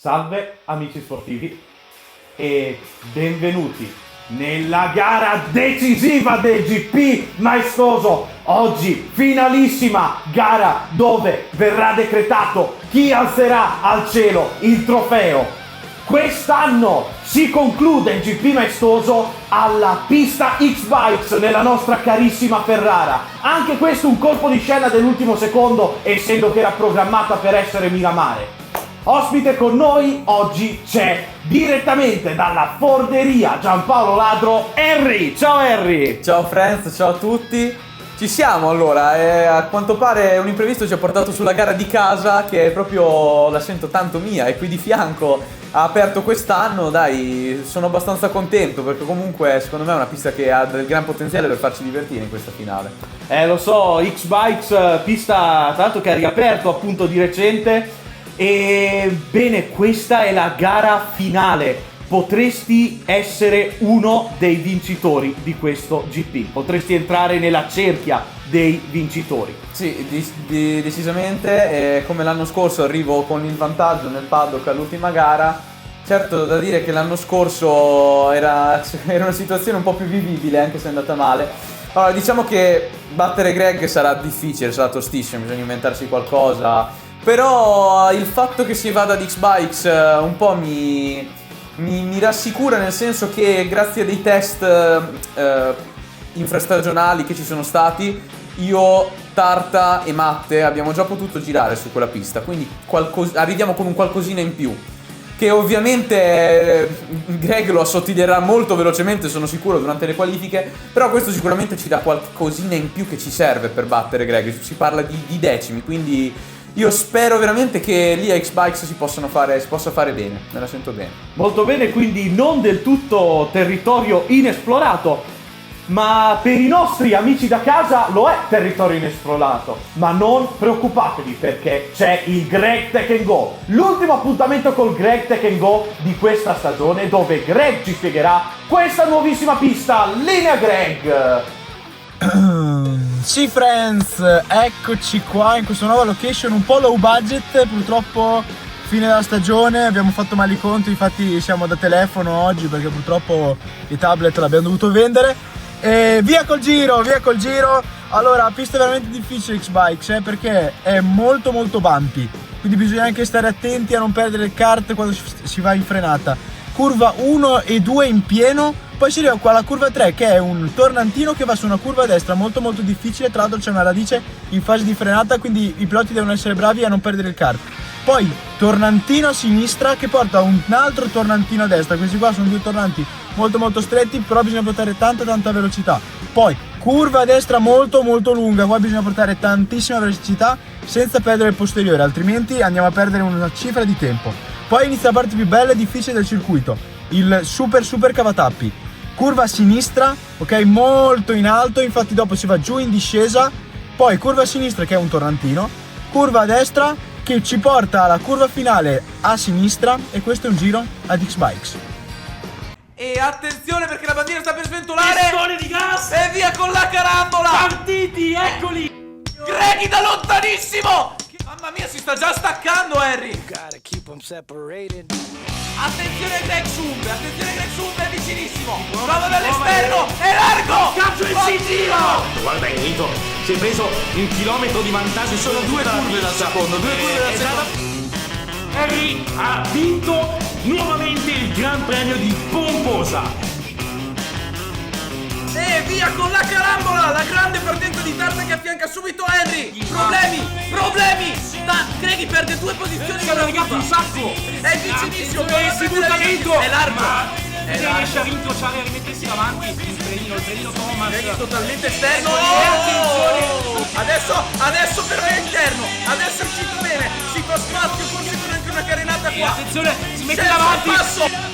Salve amici sportivi e benvenuti nella gara decisiva del GP maestoso. Oggi finalissima gara dove verrà decretato chi alzerà al cielo il trofeo. Quest'anno si conclude il GP maestoso alla pista X-Bikes nella nostra carissima Ferrara. Anche questo un colpo di scena dell'ultimo secondo, essendo che era programmata per essere Miramare. Ospite con noi oggi c'è direttamente dalla Forderia Giampaolo Ladro, Henry. Ciao Henry! Ciao friends, ciao a tutti. Ci siamo allora, e a quanto pare un imprevisto ci ha portato sulla gara di casa, che è proprio, la sento tanto mia, e qui di fianco ha aperto quest'anno. Dai, sono abbastanza contento perché comunque secondo me è una pista che ha del gran potenziale per farci divertire in questa finale. Lo so, X-Bikes, pista tra l'altro che ha riaperto appunto di recente. E bene, questa è la gara finale. Potresti essere uno dei vincitori di questo GP, potresti entrare nella cerchia dei vincitori. Sì, decisamente, come l'anno scorso arrivo con il vantaggio nel paddock all'ultima gara. Certo, da dire che l'anno scorso era una situazione un po' più vivibile, anche se è andata male. Allora, diciamo che battere Greg sarà difficile, sarà tostissimo, bisogna inventarsi qualcosa. Però il fatto che si vada ad X-Bikes un po' mi rassicura, nel senso che grazie a dei test infrastagionali che ci sono stati, io, Tarta e Matte abbiamo già potuto girare su quella pista, quindi arriviamo con un qualcosina in più, che ovviamente Greg lo assottiglierà molto velocemente, sono sicuro, durante le qualifiche, però questo sicuramente ci dà qualcosina in più che ci serve per battere Greg. Si parla di decimi, quindi io spero veramente che lì a X-Bikes si possa fare bene, me la sento bene. Molto bene, quindi non del tutto territorio inesplorato, ma per i nostri amici da casa lo è territorio inesplorato. Ma non preoccupatevi, perché c'è il Greg Tech & Go, l'ultimo appuntamento col Greg Tech & Go di questa stagione, dove Greg ci spiegherà questa nuovissima pista. Linea Greg! Sì friends, eccoci qua in questa nuova location un po' low budget. Purtroppo fine della stagione, abbiamo fatto male i conti, infatti siamo da telefono oggi perché purtroppo i tablet l'abbiamo dovuto vendere. E via col giro. Allora, pista veramente difficile X-Bikes, perché è molto bumpy, quindi bisogna anche stare attenti a non perdere il kart quando si va in frenata. Curva 1 e 2 in pieno, poi si arriva qua alla curva 3 che è un tornantino che va su una curva a destra molto difficile. Tra l'altro c'è una radice in fase di frenata, quindi i piloti devono essere bravi a non perdere il kart. Poi tornantino a sinistra che porta a un altro tornantino a destra. Questi qua sono due tornanti molto stretti, però bisogna portare tanta velocità. Poi curva a destra molto lunga, qua bisogna portare tantissima velocità senza perdere il posteriore, altrimenti andiamo a perdere una cifra di tempo. Poi inizia la parte più bella e difficile del circuito, il super cavatappi. Curva a sinistra, ok, molto in alto, infatti dopo si va giù in discesa. Poi curva a sinistra che è un tornantino, curva a destra che ci porta alla curva finale a sinistra, e questo è un giro ad X-Bikes. E attenzione perché la bandiera sta per sventolare. Pistone di gas! E via con la carambola! Partiti, eccoli! Greghi da lontanissimo! Mamma mia, si sta già staccando Harry! Attenzione Greg Sumbe è vicinissimo! Prova dall'esterno, è largo! Cazzo il sigillo! Guarda Enrico, si è preso un chilometro di vantaggio, sono due curve dal secondo, Harry ha vinto nuovamente il Gran Premio di Pomposa. E via con la carambola! La grande partenza di Tarta che affianca subito Henry! Problemi! Greghi perde due posizioni. Si è legato un sacco! È vicinissimo! Si butta dentro! È largo! Riesce a rincrociare e a rimettersi davanti il trenino Thomas. Greghi totalmente esterno! Adesso però è interno! Adesso è uscito bene! Si fa spazio, forse con anche una carenata qua! Attenzione, si mette davanti! Attenzione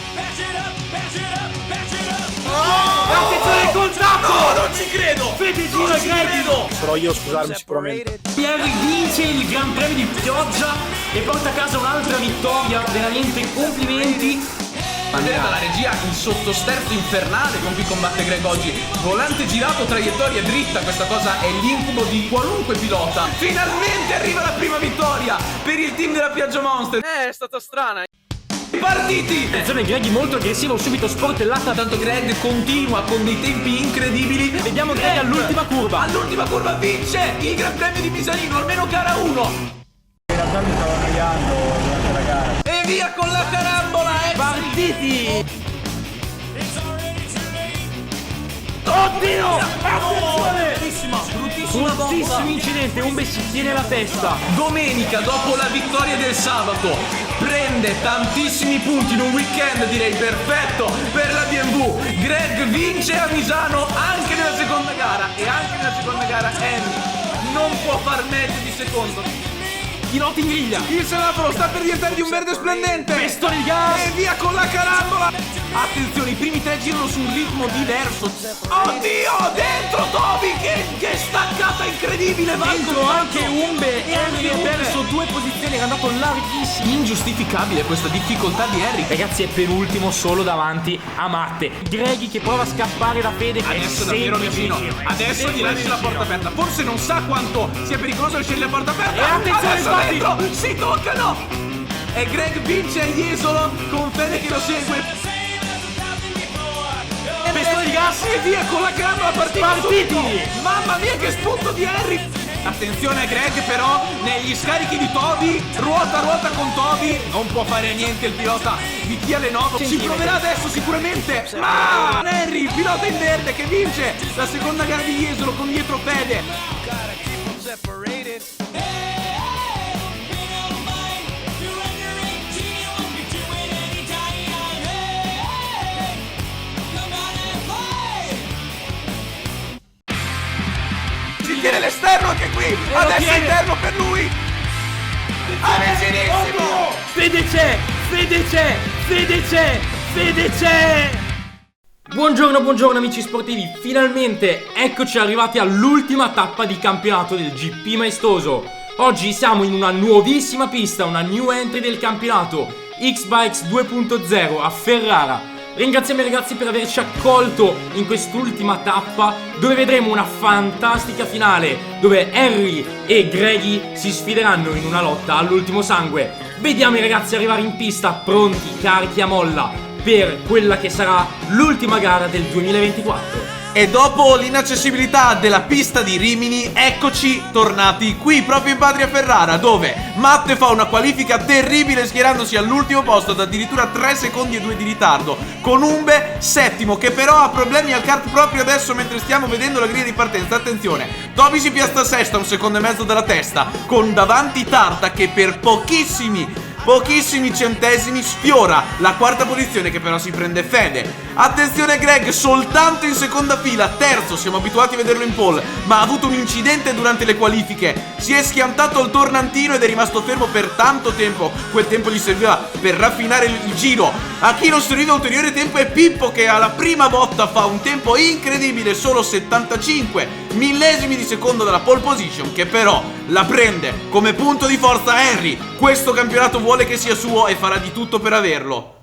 al contatto! No, non ci credo! Fedegino e Greghi! Però io scusarmi sicuramente. Pierre vince il Gran Premio di Pioggia e porta a casa un'altra vittoria, veramente complimenti. Vedere dalla regia il sottosterzo infernale con cui combatte Greg oggi. Volante girato, traiettoria dritta, questa cosa è l'incubo di qualunque pilota. Finalmente arriva la prima vittoria per il team della Piaggio Monster. È stata strana. Partiti! Attenzione, Greg molto aggressivo, subito sportellata. Tanto Greg continua con dei tempi incredibili. Vediamo Greg all'ultima curva. All'ultima curva vince il Gran Premio di Misalino, almeno gara 1. In realtà mi stavo annoiando durante la gara. E via con la carambola, Partiti! Oddio! Bruttissimo incidente, Umbe si tiene la testa. Domenica, dopo la vittoria del sabato, prende tantissimi punti in un weekend, direi perfetto per la BMW. Greg vince a Misano anche nella seconda gara. E anche nella seconda gara Henry non può far meglio di secondo. Piloti in griglia. Il semaforo sta per diventare di un verde splendente. Pistone di gas. E via con la carambola. Attenzione, i primi 3 girano su un ritmo diverso. Oddio, dentro Toby, che staccata incredibile. Dentro anche Umbe. Henry ha perso 2 posizioni, è andato larghissimo. Ingiustificabile questa difficoltà di Henry. Ragazzi, è penultimo solo davanti a Matte. Greghi che prova a scappare da Fede. Adesso è davvero sempre vicino. vicino. Adesso gli lascia la porta aperta. Forse non sa quanto sia pericoloso lasciare la porta aperta. E attenzione, adesso infatti. dentro si toccano. E Greg vince a Jesolo con Fede che lo segue. Pistone di gas. E via con la carambola partita. Partiti. Mamma mia che spunto di Henry. Attenzione a Greg però negli scarichi di Toby. Ruota con Toby. Non può fare niente il pilota di Kia Lenovo. Ci proverà adesso sicuramente. Ma Henry, pilota in verde che vince la seconda gara di Jesolo con dietro Fede. Si tiene l'esterno anche qui. Adesso tiene. interno per lui. Vicinissimo. Fede c'è. Fede c'è. Fede c'è. Fede c'è. Buongiorno amici sportivi, finalmente eccoci arrivati all'ultima tappa di campionato del GP maestoso. Oggi siamo in una nuovissima pista, una new entry del campionato, X-Bikes 2.0 a Ferrara. Ringraziamo i ragazzi per averci accolto in quest'ultima tappa, dove vedremo una fantastica finale, dove Henry e Greggy si sfideranno in una lotta all'ultimo sangue. Vediamo i ragazzi arrivare in pista, pronti, carichi a molla, per quella che sarà l'ultima gara del 2024. E dopo l'inaccessibilità della pista di Rimini, eccoci tornati qui proprio in patria Ferrara, dove Matte fa una qualifica terribile schierandosi all'ultimo posto ad addirittura 3 secondi e 2 di ritardo, con Umbe settimo che però ha problemi al kart proprio adesso mentre stiamo vedendo la griglia di partenza. Attenzione, Toby si piazza sesta, 1 secondo e mezzo dalla testa, con davanti Tarta che per pochissimi centesimi sfiora la quarta posizione, che però si prende Fede. Attenzione Greg, soltanto in seconda fila, terzo, siamo abituati a vederlo in pole, ma ha avuto un incidente durante le qualifiche, si è schiantato al tornantino ed è rimasto fermo per tanto tempo. Quel tempo gli serviva per raffinare il giro. A chi non serviva ulteriore tempo è Pippo, che alla prima botta fa un tempo incredibile, solo 75 millesimi di secondo dalla pole position, che però la prende come punto di forza Henry. Questo campionato vuole che sia suo e farà di tutto per averlo.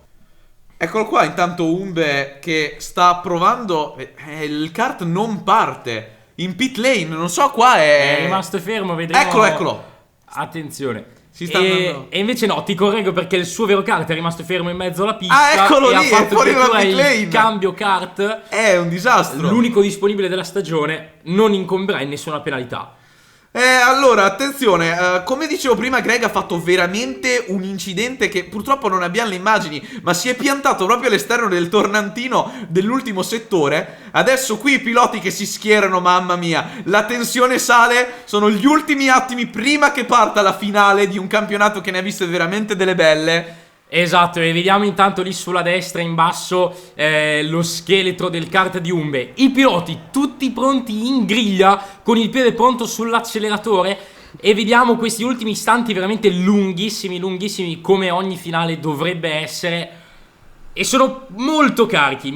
Eccolo qua, intanto Umbe che sta provando. Il kart non parte in pit lane, non so, qua È rimasto fermo, vedremo. Eccolo. Attenzione. Si sta andando. E invece no, ti correggo perché il suo vero kart è rimasto fermo in mezzo alla pista. Ah, eccolo e lì, ha fatto è fuori dalla addirittura pit lane. il cambio kart. È un disastro. L'unico disponibile della stagione, non incomberà in nessuna penalità. Allora, attenzione, come dicevo prima, Greg ha fatto veramente un incidente che purtroppo non abbiamo le immagini, ma si è piantato proprio all'esterno del tornantino dell'ultimo settore. Adesso qui i piloti che si schierano, mamma mia, la tensione sale, sono gli ultimi attimi prima che parta la finale di un campionato che ne ha viste veramente delle belle. Esatto, e vediamo intanto lì sulla destra in basso lo scheletro del kart di Umbe. I piloti tutti pronti in griglia, con il piede pronto sull'acceleratore, e vediamo questi ultimi istanti veramente lunghissimi, come ogni finale dovrebbe essere, e sono molto carichi.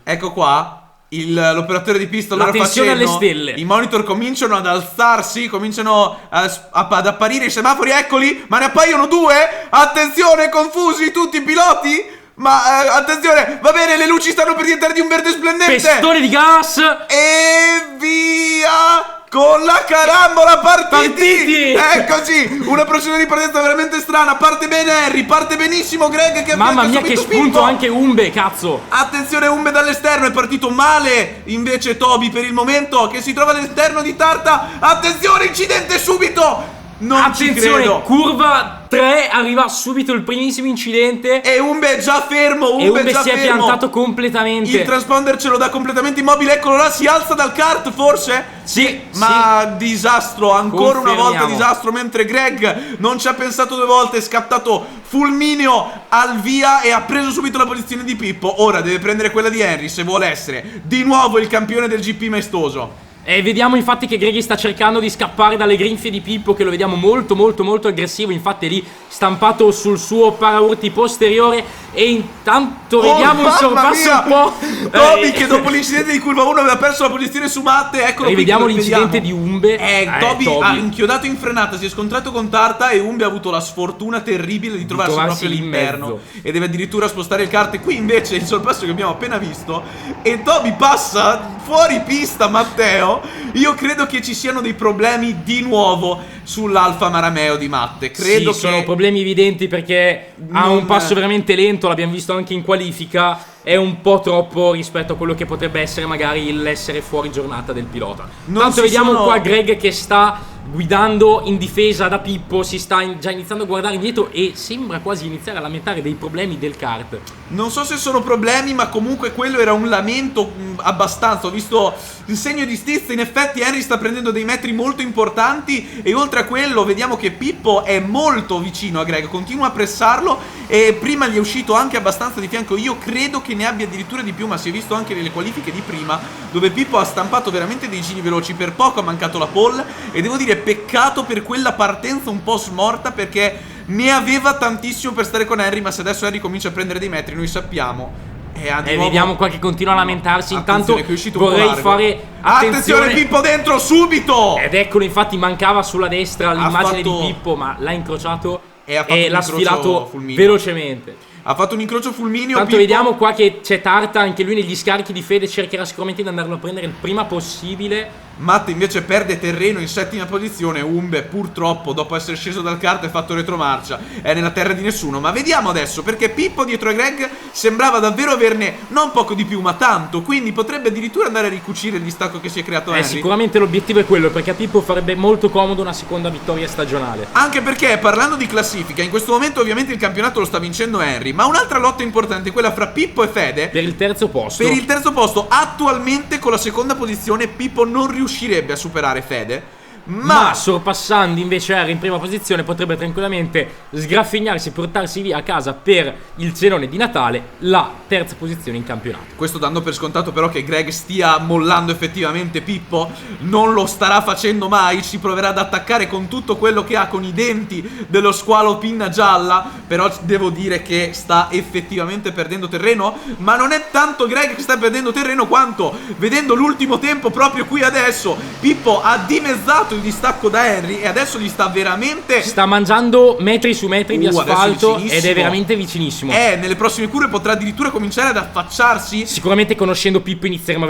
Ecco qua l'operatore di pista, La allora tensione facendo, alle stelle. i monitor cominciano ad alzarsi, cominciano ad apparire i semafori, eccoli, ma ne appaiono 2. Attenzione, confusi tutti i piloti. Ma attenzione, va bene, le luci stanno per diventare di un verde splendente. Pistone di gas. E via. con la carambola Partiti! Eccoci, una procedura di partenza veramente strana. Parte bene Henry, parte benissimo Greg che Mamma affianca mia, che subito spunto Pippo. anche Umbe, cazzo. Attenzione, Umbe dall'esterno, è partito male invece Toby per il momento, che si trova all'esterno di Tarta. Attenzione, incidente subito. Non ci Attenzione, credo. curva 3, arriva subito il primissimo incidente. E Umbe è già fermo, E Umbe è già si è fermo. piantato completamente. Il transponder ce lo dà completamente immobile. Eccolo là, si alza dal kart forse? Sì, Ma disastro, ancora una volta Confermiamo. disastro. Mentre Greg non ci ha pensato due volte, è scattato fulmineo al via e ha preso subito la posizione di Pippo. Ora deve prendere quella di Henry se vuole essere di nuovo il campione del GP maestoso. E vediamo infatti che Greggy sta cercando di scappare dalle grinfie di Pippo, che lo vediamo molto molto molto aggressivo. Infatti è lì stampato sul suo paraurti posteriore. E intanto vediamo un mamma sorpasso mia! un po'. Toby che dopo l'incidente di curva 1 aveva perso la posizione su Matte. Eccolo qui, Rivediamo che lo l'incidente vediamo. di Umbe. Toby ha inchiodato in frenata, si è scontrato con Tarta e Umbe ha avuto la sfortuna terribile di trovarsi proprio lì in all'interno mezzo. e deve addirittura spostare il kart. E qui invece il sorpasso che abbiamo appena visto e Toby passa fuori pista Matteo. Io credo che ci siano dei problemi di nuovo sull'Alfa Marameo di Matte. Credo sì, che sono problemi evidenti perché ha Non- un passo veramente lento, l'abbiamo visto anche in qualifica. È un po' troppo rispetto a quello che potrebbe essere magari l'essere fuori giornata del pilota. Non Tanto si vediamo sono- qua Greg che sta guidando in difesa da Pippo, si sta già iniziando a guardare indietro e sembra quasi iniziare a lamentare dei problemi del kart. Non so se sono problemi, ma comunque quello era un lamento abbastanza. Ho visto il segno di stizza. In effetti Henry sta prendendo dei metri molto importanti. E oltre a quello vediamo che Pippo è molto vicino a Greg, continua a pressarlo. E prima gli è uscito anche abbastanza di fianco. Io credo che ne abbia addirittura di più, ma si è visto anche nelle qualifiche di prima, dove Pippo ha stampato veramente dei giri veloci. Per poco ha mancato la pole. E devo dire peccato per quella partenza un po' smorta, perché ne aveva tantissimo per stare con Henry. Ma se adesso Henry comincia a prendere dei metri, noi sappiamo. E vediamo qua che continua a lamentarsi. Intanto Attenzione, che è uscito un po' vorrei largo. fare Attenzione, Pippo dentro subito. Ed eccolo, infatti mancava sulla destra l'immagine fatto- di Pippo, ma l'ha incrociato E ha fatto un l'ha incrocio sfilato fulmineo. velocemente. Ha fatto un incrocio fulmineo. Tanto Pippo. vediamo qua che c'è Tarta, anche lui negli scarichi di Fede cercherà sicuramente di andarlo a prendere il prima possibile. Matte invece perde terreno in settima posizione. Umbe purtroppo dopo essere sceso dal kart e fatto retromarcia è nella terra di nessuno. Ma vediamo adesso, perché Pippo dietro a Greg sembrava davvero averne non poco di più ma tanto. Quindi potrebbe addirittura andare a ricucire il distacco che si è creato Henry. Sicuramente l'obiettivo è quello, perché a Pippo farebbe molto comodo una seconda vittoria stagionale. Anche perché parlando di classifica, in questo momento ovviamente il campionato lo sta vincendo Henry, ma un'altra lotta importante è quella fra Pippo e Fede. Per il terzo posto. Per il terzo posto, attualmente con la seconda posizione Pippo non riuscirebbe a superare Fede. Ma sorpassando invece Harry in prima posizione potrebbe tranquillamente sgraffignarsi e portarsi via a casa per il cenone di Natale la terza posizione in campionato. Questo dando per scontato però che Greg stia mollando effettivamente Pippo. Non lo starà facendo mai. Ci proverà ad attaccare con tutto quello che ha, con i denti dello squalo pinna gialla. Però devo dire che sta effettivamente perdendo terreno. Ma non è tanto Greg che sta perdendo terreno, quanto, vedendo l'ultimo tempo proprio qui adesso, Pippo ha dimezzato il distacco da Henry e adesso gli sta veramente... Sta mangiando metri su metri di adesso asfalto ed vicinissimo. è veramente vicinissimo. Nelle prossime curve potrà addirittura cominciare ad affacciarsi. Sicuramente conoscendo Pippo inizieremo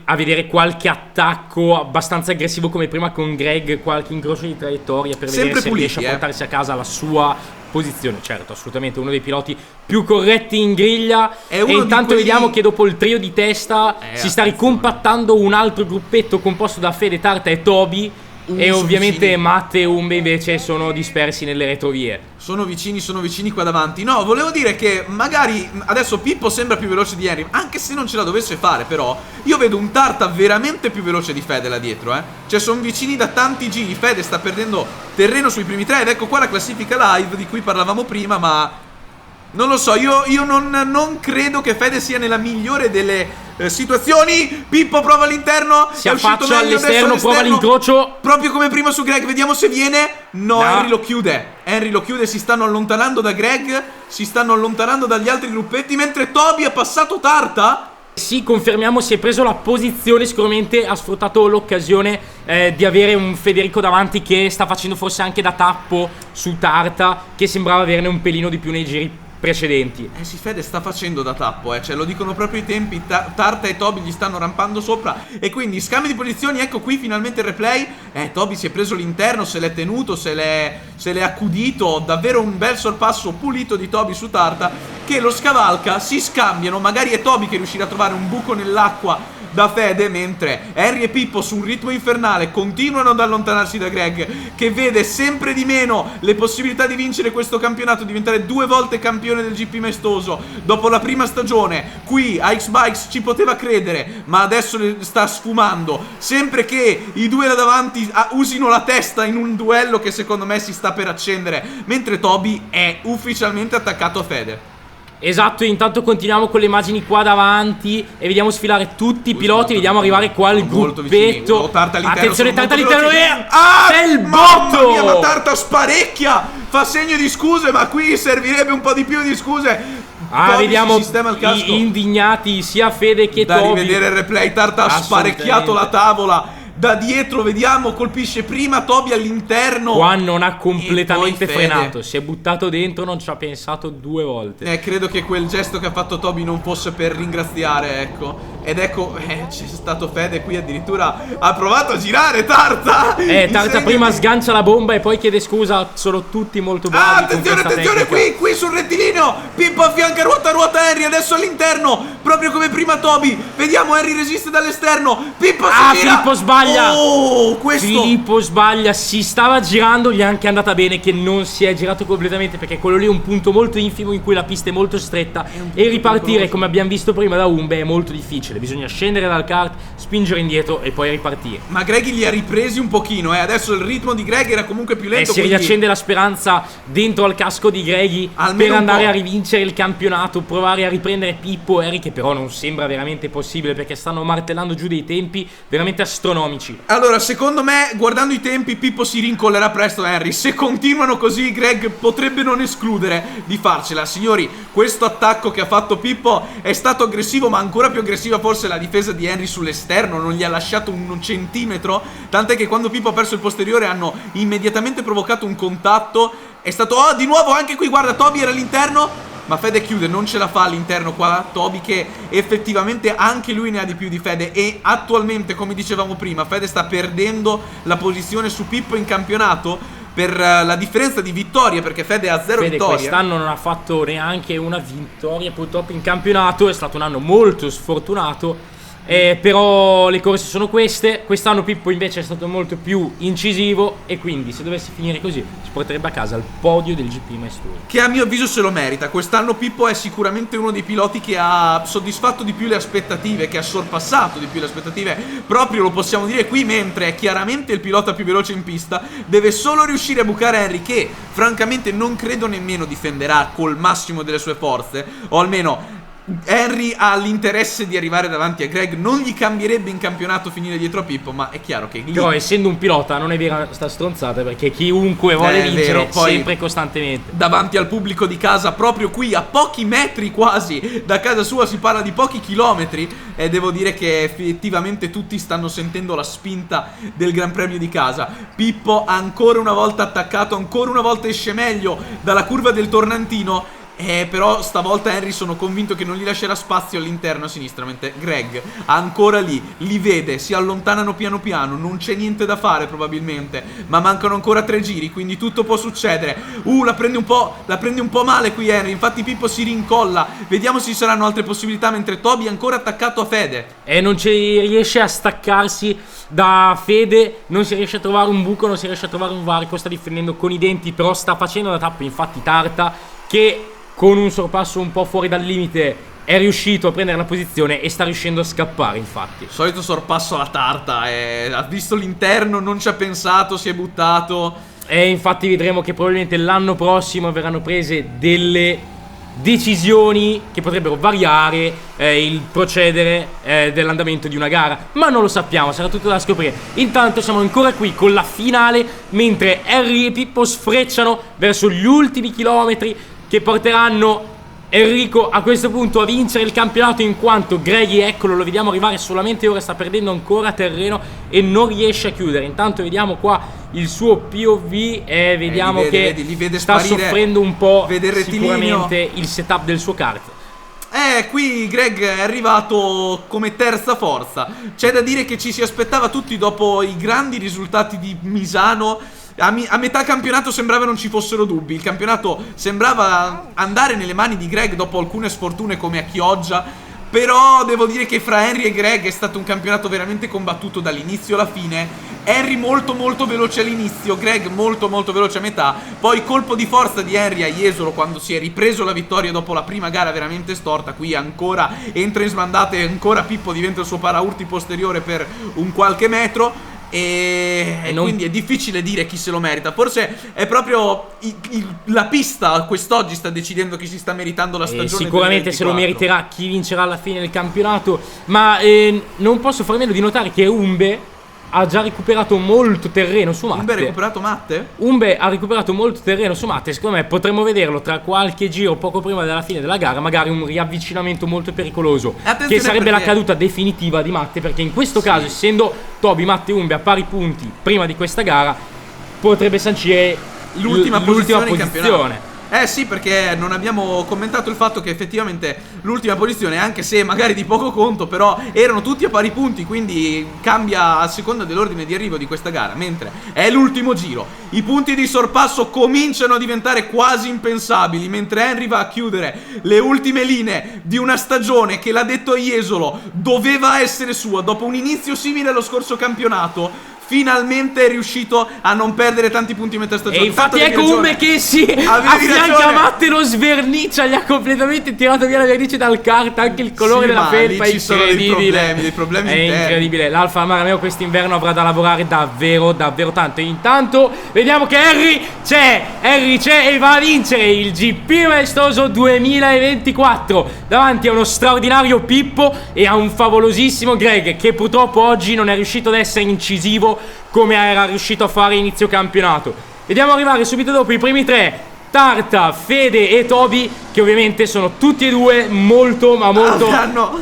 a vedere qualche attacco abbastanza aggressivo come prima con Greg, qualche incrocio di traiettoria per Sempre vedere se puliti, riesce a portarsi a casa la sua posizione. Certo, assolutamente uno dei piloti più corretti in griglia. È uno E di intanto quelli- vediamo che dopo il trio di testa si sta ricompattando un altro gruppetto composto da Fede, Tarta e Toby. E sono ovviamente vicini. Matte e Umbe invece sono dispersi nelle retrovie. Sono vicini qua davanti. No, volevo dire che magari adesso Pippo sembra più veloce di Henry, anche se non ce la dovesse fare. Però io vedo un Tarta veramente più veloce di Fede là dietro, Cioè sono vicini da tanti giri. Fede sta perdendo terreno sui primi tre. Ed ecco qua la classifica live di cui parlavamo prima. Ma non lo so, io non credo che Fede sia nella migliore delle situazioni. Pippo prova all'interno. Si è uscito affaccia meglio adesso all'esterno, prova l'incrocio. Proprio come prima su Greg, vediamo se viene. No, No. Henry lo chiude, si stanno allontanando da Greg, si stanno allontanando dagli altri gruppetti, mentre Toby ha passato Tarta. Sì, confermiamo, si è preso la posizione, sicuramente ha sfruttato l'occasione di avere un Federico davanti che sta facendo forse anche da tappo su Tarta, che sembrava averne un pelino di più nei giri precedenti. Sì, Fede sta facendo da tappo, cioè lo dicono proprio i tempi, Tarta e Toby gli stanno rampando sopra e quindi scambio di posizioni, ecco qui finalmente il replay. Toby si è preso l'interno, se l'è tenuto, se l'è accudito, davvero un bel sorpasso pulito di Toby su Tarta che lo scavalca, si scambiano, magari è Toby che riuscirà a trovare un buco nell'acqua da Fede, mentre Henry e Pippo su un ritmo infernale continuano ad allontanarsi da Greg, che vede sempre di meno le possibilità di vincere questo campionato, diventare 2 volte campione del GP maestoso dopo la prima stagione. Qui a X-Bikes ci poteva credere, ma adesso le sta sfumando, sempre che i due là davanti usino la testa in un duello che secondo me si sta per accendere, mentre Toby è ufficialmente attaccato a Fede. Esatto, intanto continuiamo con le immagini qua davanti e vediamo sfilare tutti i piloti, vediamo arrivare qua il gruppetto. Attenzione, Tarta all'interno e bel botto! Mia, ma Tarta sparecchia, fa segno di scuse, ma qui servirebbe un po' di più di scuse. Vediamo indignati sia Fede che Toby. Da rivedere il replay, Tarta ha sparecchiato la tavola. Da dietro vediamo, colpisce prima Toby all'interno. Qua non ha completamente frenato, si è buttato dentro, non ci ha pensato 2 volte. Credo che quel gesto che ha fatto Toby non fosse per ringraziare, ecco. Ed ecco, c'è stato Fede qui addirittura ha provato a girare Tarta. Tarta prima sgancia la bomba e poi chiede scusa, sono tutti molto bravi. Attenzione qui sul rettilineo. Pippo affianca ruota Henry, adesso all'interno, proprio come prima Toby. Vediamo Henry resiste dall'esterno. Pippo si gira. Filippo sbaglia. Questo Filippo sbaglia, si stava girando, gli è anche andata bene che non si è girato completamente, perché quello lì è un punto molto infimo in cui la pista è molto stretta e ripartire, come abbiamo visto prima da Umbe, è molto difficile. Bisogna scendere dal kart, spingere indietro e poi ripartire. Ma Greg li ha ripresi un pochino, Adesso il ritmo di Greg era comunque più lento. Si riaccende la speranza dentro al casco di Greggy per andare a rivincere il campionato, provare a riprendere Pippo e Henry, che però non sembra veramente possibile perché stanno martellando giù dei tempi veramente astronomici. Allora, secondo me, guardando i tempi, Pippo si rincollerà presto a Henry. Se continuano così, Greg potrebbe non escludere di farcela. Signori, questo attacco che ha fatto Pippo è stato aggressivo, ma ancora più aggressiva forse la difesa di Henry sull'esterno, non gli ha lasciato un centimetro, tant'è che quando Pippo ha perso il posteriore hanno immediatamente provocato un contatto. È stato, di nuovo anche qui, guarda, Toby era all'interno, ma Fede chiude, non ce la fa all'interno qua Toby, che effettivamente anche lui ne ha di più di Fede. E attualmente, come dicevamo prima, Fede sta perdendo la posizione su Pippo in campionato per la differenza di vittorie, perché Fede ha 0 vittorie. Quest'anno non ha fatto neanche una vittoria purtroppo in campionato, è stato un anno molto sfortunato. Però le corse sono queste. Quest'anno Pippo invece è stato molto più incisivo e quindi se dovesse finire così si porterebbe a casa il podio del GP maestoso, che a mio avviso se lo merita. Quest'anno Pippo è sicuramente uno dei piloti che ha soddisfatto di più le aspettative, che ha sorpassato di più le aspettative, proprio lo possiamo dire qui, mentre è chiaramente il pilota più veloce in pista. Deve solo riuscire a bucare Henry, che francamente non credo nemmeno difenderà col massimo delle sue forze, o almeno Henry ha l'interesse di arrivare davanti a Greg. Non gli cambierebbe in campionato finire dietro a Pippo, ma è chiaro che però essendo un pilota non è vera sta stronzata, perché chiunque vuole vincere poi sempre e costantemente davanti al pubblico di casa, proprio qui a pochi metri quasi da casa sua, si parla di pochi chilometri, e devo dire che effettivamente tutti stanno sentendo la spinta del Gran Premio di casa. Pippo ancora una volta attaccato, ancora una volta esce meglio dalla curva del tornantino. Però stavolta Henry sono convinto che non gli lascerà spazio all'interno a sinistra, mentre Greg ancora lì, li vede, si allontanano piano piano, non c'è niente da fare probabilmente, ma mancano ancora 3 giri, quindi tutto può succedere. La prende un po' male qui Henry, infatti Pippo si rincolla, vediamo se ci saranno altre possibilità, mentre Toby è ancora attaccato a Fede. Non ci riesce a staccarsi da Fede, non si riesce a trovare un buco, non si riesce a trovare un varco, sta difendendo con i denti, però sta facendo da tappa. Infatti Tarta, che con un sorpasso un po' fuori dal limite è riuscito a prendere la posizione e sta riuscendo a scappare, infatti. Solito sorpasso alla Tarta, ha visto l'interno, non ci ha pensato, si è buttato. E infatti vedremo che probabilmente l'anno prossimo verranno prese delle decisioni che potrebbero variare il procedere dell'andamento di una gara, ma non lo sappiamo, sarà tutto da scoprire. Intanto siamo ancora qui con la finale, mentre Henry e Pippo sfrecciano verso gli ultimi chilometri che porteranno Enrico a questo punto a vincere il campionato, in quanto Greg, eccolo, lo vediamo arrivare solamente ora, sta perdendo ancora terreno e non riesce a chiudere. Intanto vediamo qua il suo POV e vediamo li vede sta sparire, soffrendo un po' vede il rettilineo. sicuramente il setup del suo kart. Qui Greg è arrivato come terza forza. C'è da dire che ci si aspettava tutti, dopo i grandi risultati di Misano. A metà campionato sembrava non ci fossero dubbi. Il campionato sembrava andare nelle mani di Greg dopo alcune sfortune come a Chioggia. Però devo dire che fra Henry e Greg è stato un campionato veramente combattuto dall'inizio alla fine. Henry molto veloce all'inizio, Greg molto veloce a metà. Poi colpo di forza di Henry a Jesolo quando si è ripreso la vittoria dopo la prima gara veramente storta. Qui ancora entra in sbandate e ancora Pippo diventa il suo paraurti posteriore per un qualche metro. E quindi è difficile dire chi se lo merita. Forse è proprio la pista quest'oggi sta decidendo chi si sta meritando la stagione. Sicuramente se lo meriterà chi vincerà alla fine del campionato. Ma non posso fare meno di notare che Umbe ha già recuperato molto terreno su matte. Umbe ha recuperato matte? Umbe ha recuperato molto terreno su matte. Secondo me potremmo vederlo tra qualche giro poco prima della fine della gara. Magari un riavvicinamento molto pericoloso, che sarebbe la caduta definitiva di matte. Perché in questo caso, essendo Toby, Matte e Umbe a pari punti prima di questa gara, potrebbe sancire l'ultima posizione in campionato. posizione. Sì, perché non abbiamo commentato il fatto che effettivamente l'ultima posizione, anche se magari di poco conto, però erano tutti a pari punti, quindi cambia a seconda dell'ordine di arrivo di questa gara. Mentre è l'ultimo giro, i punti di sorpasso cominciano a diventare quasi impensabili, mentre Henry va a chiudere le ultime linee di una stagione che, l'ha detto Jesolo, doveva essere sua. Dopo un inizio simile allo scorso campionato, finalmente è riuscito a non perdere tanti punti in metà stagione. E infatti ecco Umbe che si affianca a Matte, lo sverniccia, gli ha completamente tirato via la vernice dal kart, anche il colore della felpa è incredibile. Dei problemi è interni. Incredibile. L'Alfa Romeo quest'inverno avrà da lavorare davvero tanto. Intanto vediamo che Henry c'è e va a vincere il GP maestoso 2024 davanti a uno straordinario Pippo e a un favolosissimo Greg, che purtroppo oggi non è riuscito ad essere incisivo come era riuscito a fare inizio campionato. Vediamo arrivare subito dopo i primi tre, Tarta, Fede e Toby, che ovviamente sono tutti e due molto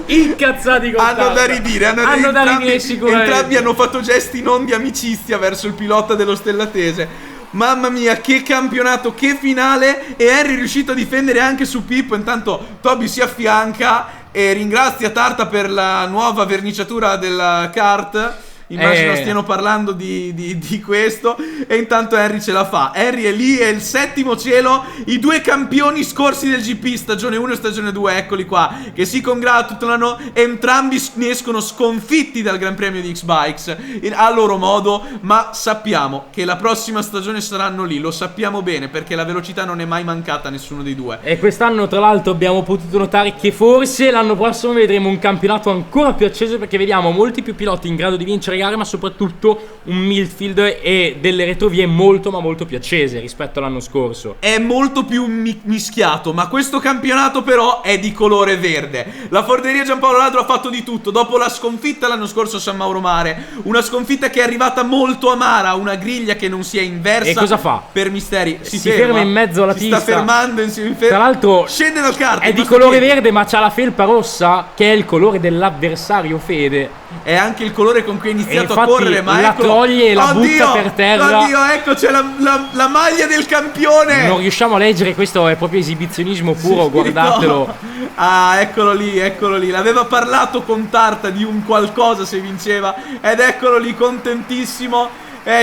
incazzati con Hanno Tarta. da ridire, hanno da ridire sicuramente. Entrambi hanno fatto gesti non di amicizia verso il pilota dello Stellatese. Mamma mia, che campionato, che finale. E Henry è riuscito a difendere anche su Pippo. Intanto Toby si affianca e ringrazia Tarta per la nuova verniciatura del kart. Immagino stiano parlando di questo. E intanto Henry ce la fa. Henry è lì, è il settimo cielo. I due campioni scorsi del GP, stagione 1 e stagione 2, eccoli qua, che si congratulano. Entrambi ne escono sconfitti dal Gran Premio di X-Bikes a loro modo. Ma sappiamo che la prossima stagione saranno lì. Lo sappiamo bene, perché la velocità non è mai mancata a nessuno dei due. E quest'anno tra l'altro abbiamo potuto notare che forse l'anno prossimo vedremo un campionato ancora più acceso, perché vediamo molti più piloti in grado di vincere gare, ma soprattutto un midfield e delle retrovie molto più accese rispetto all'anno scorso. È molto più mischiato, ma questo campionato però è di colore verde. La Forderia Giampaolo Ladro ha fatto di tutto. Dopo la sconfitta l'anno scorso a San Mauro Mare, una sconfitta che è arrivata molto amara, una griglia che non si è inversa. E cosa fa? Per misteri si ferma in mezzo alla pista. Si sta fermando, tra l'altro scende dal kart. È di colore verde, ma c'ha la felpa rossa, che è il colore dell'avversario Fede. È anche il colore con cui ha iniziato a correre, ma la toglie e la butta per terra. Oddio, ecco, c'è la maglia del campione. Non riusciamo a leggere, questo è proprio esibizionismo puro, guardatelo. No. Ah, eccolo lì. L'aveva parlato con Tarta di un qualcosa se vinceva, ed eccolo lì, contentissimo.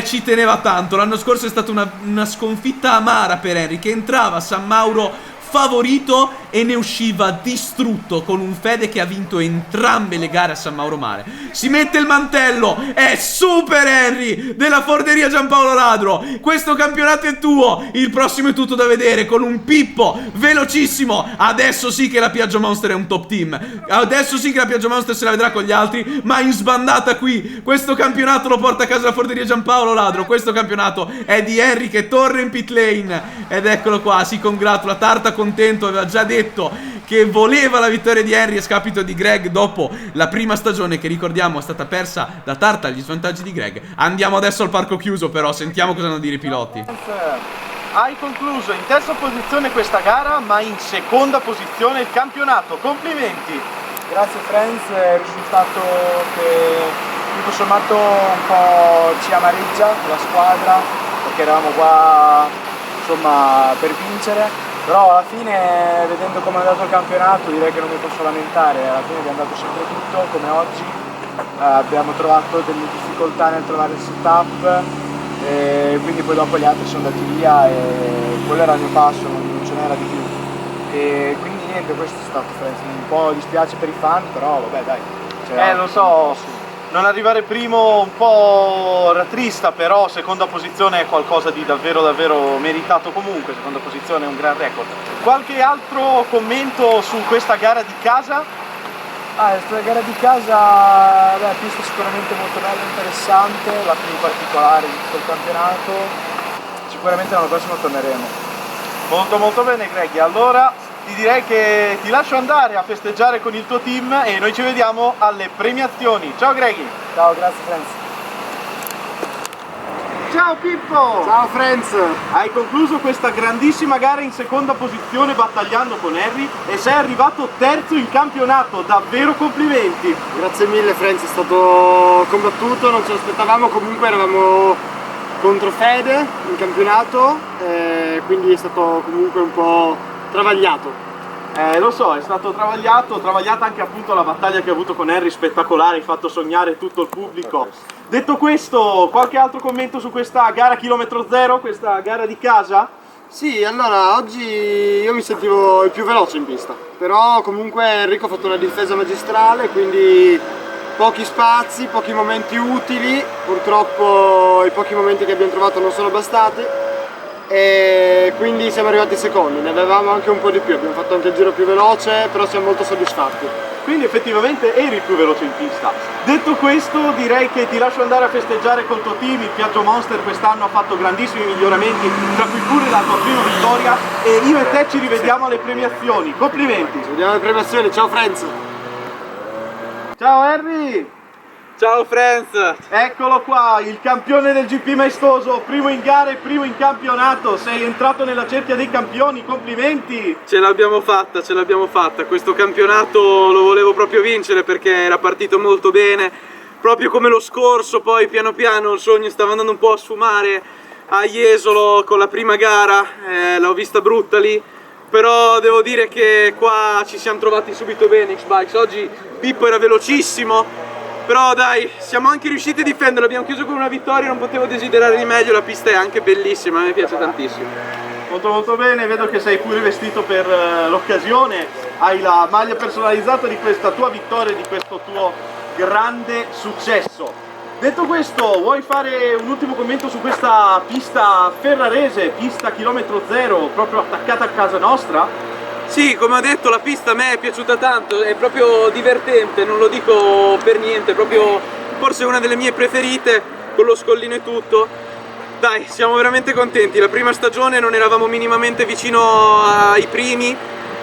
Ci teneva tanto. L'anno scorso è stata una sconfitta amara per Henry, che entrava a San Mauro favorito e ne usciva distrutto, con un Fede che ha vinto entrambe le gare a San Mauro Mare. Si mette il mantello, è Super Henry della Forderia Giampaolo Ladro. Questo campionato è tuo, il prossimo è tutto da vedere, con un Pippo velocissimo. Adesso sì che la Piaggio Monster è un top team, adesso sì che la Piaggio Monster se la vedrà con gli altri, ma in sbandata qui. Questo campionato lo porta a casa la Forderia Giampaolo Ladro. Questo campionato è di Henry, che torna in pit lane, ed eccolo qua, si congratula. Tarta contento, aveva già detto che voleva la vittoria di Henry a scapito di Greg dopo la prima stagione, che ricordiamo è stata persa da Tarta agli svantaggi di Greg. Andiamo adesso al parco chiuso, però sentiamo cosa hanno a dire i piloti. hai concluso in terza posizione questa gara, ma in seconda posizione il campionato. Complimenti! Grazie Friends, è un risultato che tutto sommato un po' ci amareggia la squadra, perché eravamo qua insomma per vincere, però alla fine vedendo come è andato il campionato direi che non mi posso lamentare, alla fine abbiamo dato sempre tutto come oggi, abbiamo trovato delle difficoltà nel trovare il setup, e quindi poi dopo gli altri sono andati via e quello era il mio passo, non ce n'era di più. E quindi niente, questo è stato Friends, un po' dispiace per i fan, però vabbè dai. Lo so, non arrivare primo un po' rattrista, però seconda posizione è qualcosa di davvero davvero meritato comunque, seconda posizione è un gran record. Qualche altro commento su questa gara di casa? Questa gara di casa, beh, pista sicuramente molto bella e interessante, la più particolare di tutto il campionato, sicuramente l'anno prossimo torneremo. Molto molto bene Greg, allora ti direi che ti lascio andare a festeggiare con il tuo team e noi ci vediamo alle premiazioni. Ciao Greggy! Ciao, grazie Friends. Ciao Pippo! Ciao Friends! Hai concluso questa grandissima gara in seconda posizione battagliando con Harry e sei arrivato terzo in campionato, davvero complimenti! Grazie mille Friends, è stato combattuto, non ce l'aspettavamo, comunque eravamo contro Fede in campionato, quindi è stato comunque un po' travagliato. Lo so, è stato travagliata anche appunto la battaglia che hai avuto con Harry, spettacolare, hai fatto sognare tutto il pubblico. Detto questo, qualche altro commento su questa gara chilometro zero, questa gara di casa? Sì, allora oggi io mi sentivo il più veloce in pista, però comunque Enrico ha fatto una difesa magistrale, quindi pochi spazi, pochi momenti utili, purtroppo i pochi momenti che abbiamo trovato non sono bastati e quindi siamo arrivati secondi, ne avevamo anche un po' di più, abbiamo fatto anche il giro più veloce, però siamo molto soddisfatti. Quindi effettivamente eri il più veloce in pista. Detto questo direi che ti lascio andare a festeggiare col tuo team, il Piaggio Monster quest'anno ha fatto grandissimi miglioramenti, tra cui pure la tua prima vittoria e io e te ci rivediamo alle premiazioni. Complimenti! Ci vediamo alle premiazioni, ciao Friends! Ciao Harry! Ciao Friends! Eccolo qua, il campione del GP maestoso, primo in gara e primo in campionato, sei entrato nella cerchia dei campioni, complimenti! Ce l'abbiamo fatta, ce l'abbiamo fatta. Questo campionato lo volevo proprio vincere perché era partito molto bene, proprio come lo scorso, poi piano piano il sogno stava andando un po' a sfumare a Jesolo con la prima gara, l'ho vista brutta lì, però devo dire che qua ci siamo trovati subito bene X-Bikes. Oggi Pippo era velocissimo, però dai, siamo anche riusciti a difenderlo, abbiamo chiuso con una vittoria, non potevo desiderare di meglio, la pista è anche bellissima, a me piace tantissimo. Molto molto bene, vedo che sei pure vestito per l'occasione, hai la maglia personalizzata di questa tua vittoria, di questo tuo grande successo. Detto questo, vuoi fare un ultimo commento su questa pista ferrarese, pista chilometro zero, proprio attaccata a casa nostra? Sì, come ho detto, la pista a me è piaciuta tanto, è proprio divertente, non lo dico per niente, è proprio forse una delle mie preferite, con lo scollino e tutto. Dai, siamo veramente contenti, la prima stagione non eravamo minimamente vicino ai primi,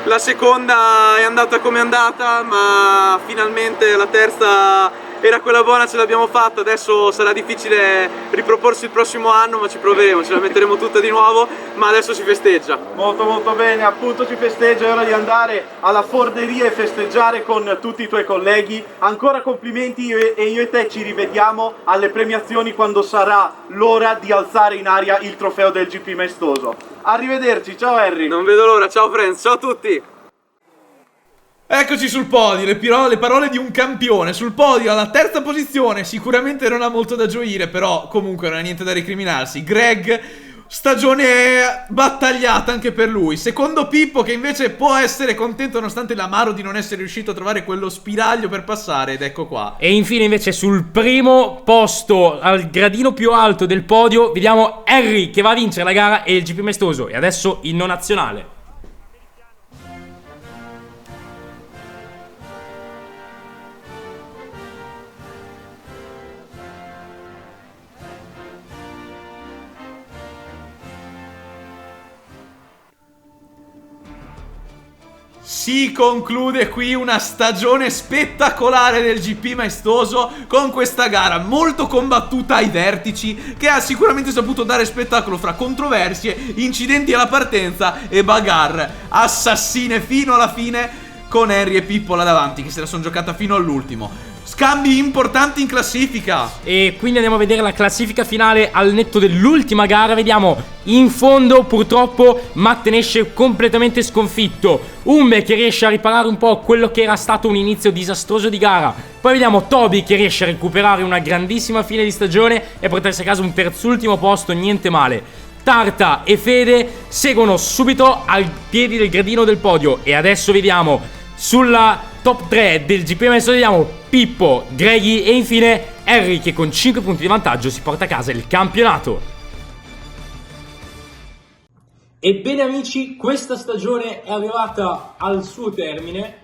la seconda è andata come è andata, ma finalmente la terza era quella buona, ce l'abbiamo fatta. Adesso sarà difficile riproporsi il prossimo anno, ma ci proveremo, ce la metteremo tutta di nuovo, ma adesso si festeggia. Molto molto bene, appunto si festeggia, è ora di andare alla Forderia e festeggiare con tutti i tuoi colleghi. Ancora complimenti e io e te ci rivediamo alle premiazioni quando sarà l'ora di alzare in aria il trofeo del GP maestoso. Arrivederci, ciao Harry! Non vedo l'ora, ciao friends, ciao a tutti! Eccoci sul podio, le parole di un campione. Sul podio alla terza posizione, sicuramente non ha molto da gioire, però comunque non ha niente da recriminarsi. Greg, stagione battagliata anche per lui. Secondo Pippo, che invece può essere contento nonostante l'amaro di non essere riuscito a trovare quello spiraglio per passare, ed ecco qua. E infine invece sul primo posto, al gradino più alto del podio, vediamo Harry che va a vincere la gara e il GP maestoso. E adesso inno nazionale. Si conclude qui una stagione spettacolare del GP maestoso con questa gara molto combattuta ai vertici, che ha sicuramente saputo dare spettacolo fra controversie, incidenti alla partenza e bagarre assassine fino alla fine, con Henry e Pippo là davanti che se la sono giocata fino all'ultimo. Scambi importanti in classifica. E quindi andiamo a vedere la classifica finale al netto dell'ultima gara. Vediamo in fondo purtroppo Matt ne esce completamente sconfitto. Umbe che riesce a riparare un po' quello che era stato un inizio disastroso di gara. Poi vediamo Toby che riesce a recuperare una grandissima fine di stagione e portarsi a casa un terzultimo posto, niente male. Tarta e Fede seguono subito al piedi del gradino del podio. E adesso vediamo sulla top 3 del GP maestoso, vediamo Pippo, Greggy e infine Harry che con 5 punti di vantaggio si porta a casa il campionato. Ebbene amici, questa stagione è arrivata al suo termine.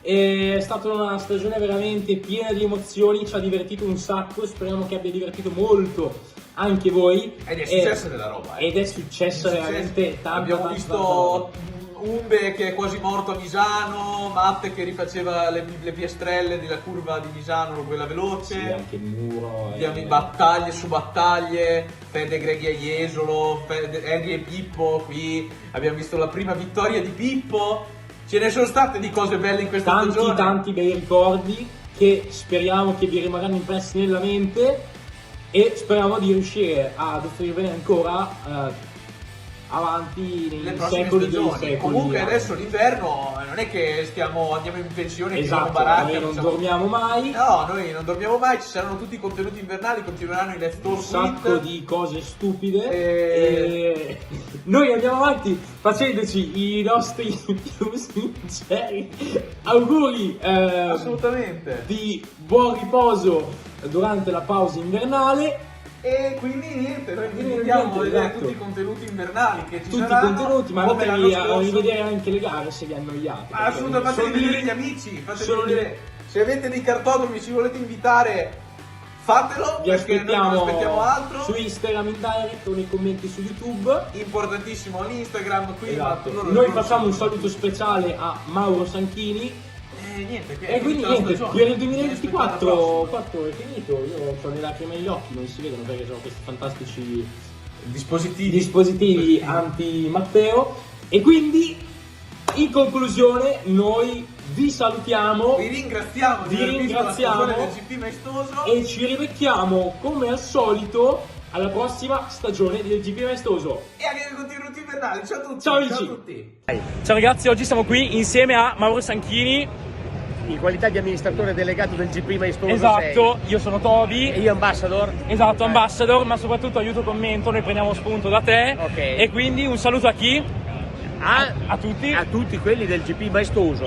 È stata una stagione veramente piena di emozioni, ci ha divertito un sacco, speriamo che abbia divertito molto anche voi. Ed è successa della roba. Ed è successa veramente tanta. Abbiamo tanta visto Umbe che è quasi morto a Misano, Matte che rifaceva le piastrelle della curva di Misano, quella veloce. Sì, anche il muro. Abbiamo battaglie su battaglie, Fede, Greggy e Jesolo, Henry e Pippo qui. Abbiamo visto la prima vittoria di Pippo. Ce ne sono state di cose belle in questa stagione. Tanti bei ricordi che speriamo che vi rimarranno impressi nella mente e speriamo di riuscire ad offrirvene ancora avanti nei secoli dei secoli. Comunque adesso l'inverno non è che andiamo in pensione e esatto, baracca, noi non dormiamo mai. No, noi non dormiamo mai, ci saranno tutti i contenuti invernali, continueranno i leftover un sacco di cose stupide e noi andiamo avanti facendoci i nostri più sinceri auguri assolutamente di buon riposo durante la pausa invernale. E quindi niente, noi vi invitiamo a vedere tutti i contenuti invernali che ci saranno. Tutti i contenuti, ma magari a rivedere anche le gare se vi annoiate. Assolutamente, fateli vedere gli amici, fateli vedere. Se avete dei cartodromi e ci volete invitare, fatelo. Vi aspettiamo, altro. Su Instagram in direct o nei commenti su YouTube. Importantissimo l'Instagram qui. Esatto. Noi facciamo un saluto speciale a Mauro Sanchini. Niente, e quindi niente, per il 2024 è finito, io ho le lacrime negli occhi, non si vedono perché sono questi fantastici dispositivi anti-Matteo e quindi in conclusione noi vi salutiamo, vi ringraziamo del GP maestoso e ci rivecchiamo come al solito alla prossima stagione del GP maestoso e anche nei contenuti invernali. Ciao a tutti. Ciao amici. Ciao a tutti. Ciao ragazzi, oggi siamo qui insieme a Mauro Sanchini in qualità di amministratore delegato del GP maestoso. Esatto, 6. Io sono Toby e io Ambassador. Esatto, Ambassador, ma soprattutto aiuto commento, noi prendiamo spunto da te. Ok. E quindi un saluto a chi? A tutti. A tutti quelli del GP maestoso.